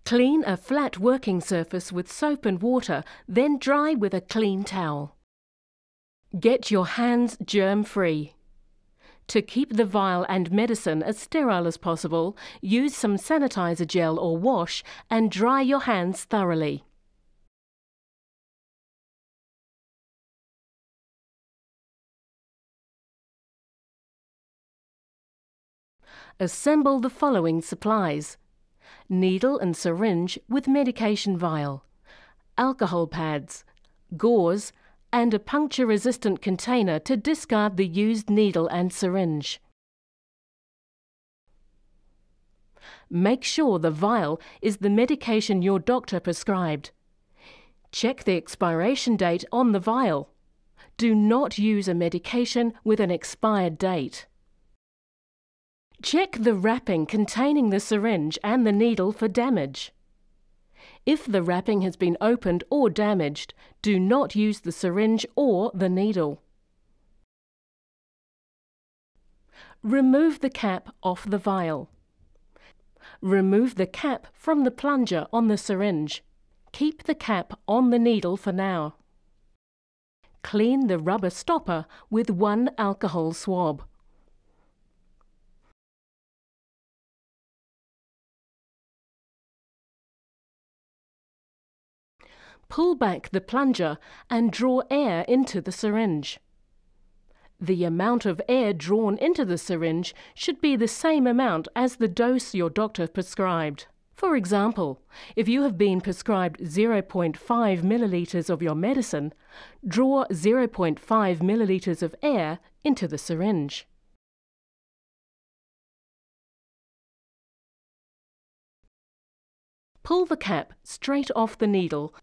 Clean a flat working surface with soap and water, then dry with a clean towel. Get your hands germ-free. To keep the vial and medicine as sterile as possible, use some sanitizer gel or wash and dry your hands thoroughly. Assemble the following supplies: needle and syringe with medication vial, alcohol pads, gauze, and a puncture-resistant container to discard the used needle and syringe. Make sure the vial is the medication your doctor prescribed. Check the expiration date on the vial. Do not use a medication with an expired date. Check the wrapping containing the syringe and the needle for damage. If the wrapping has been opened or damaged, do not use the syringe or the needle. Remove the cap off the vial. Remove the cap from the plunger on the syringe. Keep the cap on the needle for now. Clean the rubber stopper with one alcohol swab. Pull back the plunger and draw air into the syringe. The amount of air drawn into the syringe should be the same amount as the dose your doctor prescribed. For example, if you have been prescribed 0.5 milliliters of your medicine, draw 0.5 milliliters of air into the syringe. Pull the cap straight off the needle.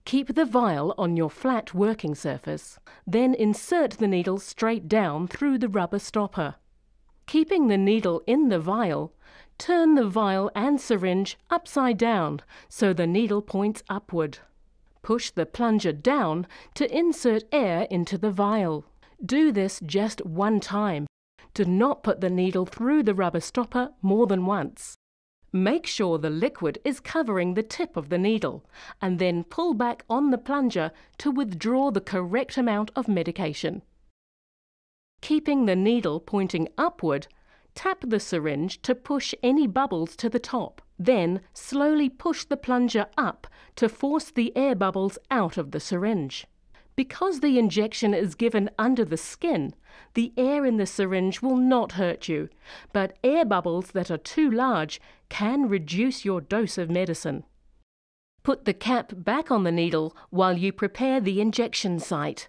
Keep the vial on your flat working surface. Then insert the needle straight down through the rubber stopper. Keeping the needle in the vial, turn the vial and syringe upside down so the needle points upward. Push the plunger down to insert air into the vial. Do this just one time. Do not put the needle through the rubber stopper more than once. Make sure the liquid is covering the tip of the needle, and then pull back on the plunger to withdraw the correct amount of medication. Keeping the needle pointing upward, tap the syringe to push any bubbles to the top. Then slowly push the plunger up to force the air bubbles out of the syringe. Because the injection is given under the skin, the air in the syringe will not hurt you, but air bubbles that are too large can reduce your dose of medicine. Put the cap back on the needle while you prepare the injection site.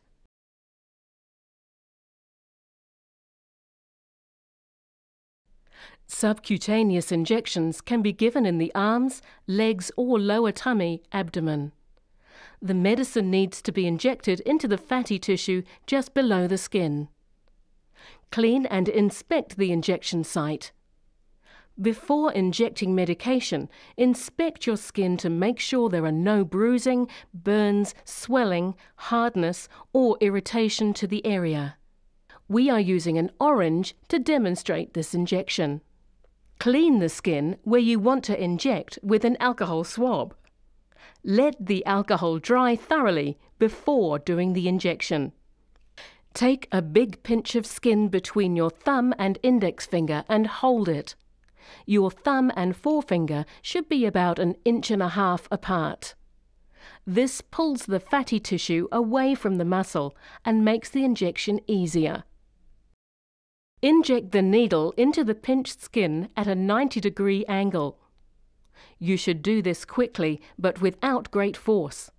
Subcutaneous injections can be given in the arms, legs or lower tummy, abdomen. The medicine needs to be injected into the fatty tissue just below the skin. Clean and inspect the injection site. Before injecting medication, inspect your skin to make sure there are no bruising, burns, swelling, hardness, or irritation to the area. We are using an orange to demonstrate this injection. Clean the skin where you want to inject with an alcohol swab. Let the alcohol dry thoroughly before doing the injection. Take a big pinch of skin between your thumb and index finger and hold it. Your thumb and forefinger should be about 1.5 inches apart. This pulls the fatty tissue away from the muscle and makes the injection easier. Inject the needle into the pinched skin at a 90-degree angle. You should do this quickly, but without great force.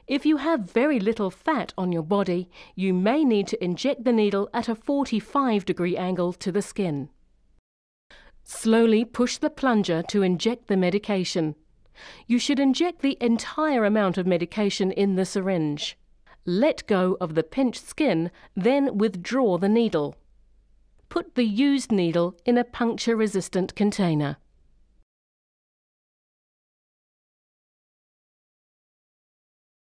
If you have very little fat on your body, you may need to inject the needle at a 45-degree angle to the skin. Slowly push the plunger to inject the medication. You should inject the entire amount of medication in the syringe. Let go of the pinched skin, then withdraw the needle. Put the used needle in a puncture-resistant container.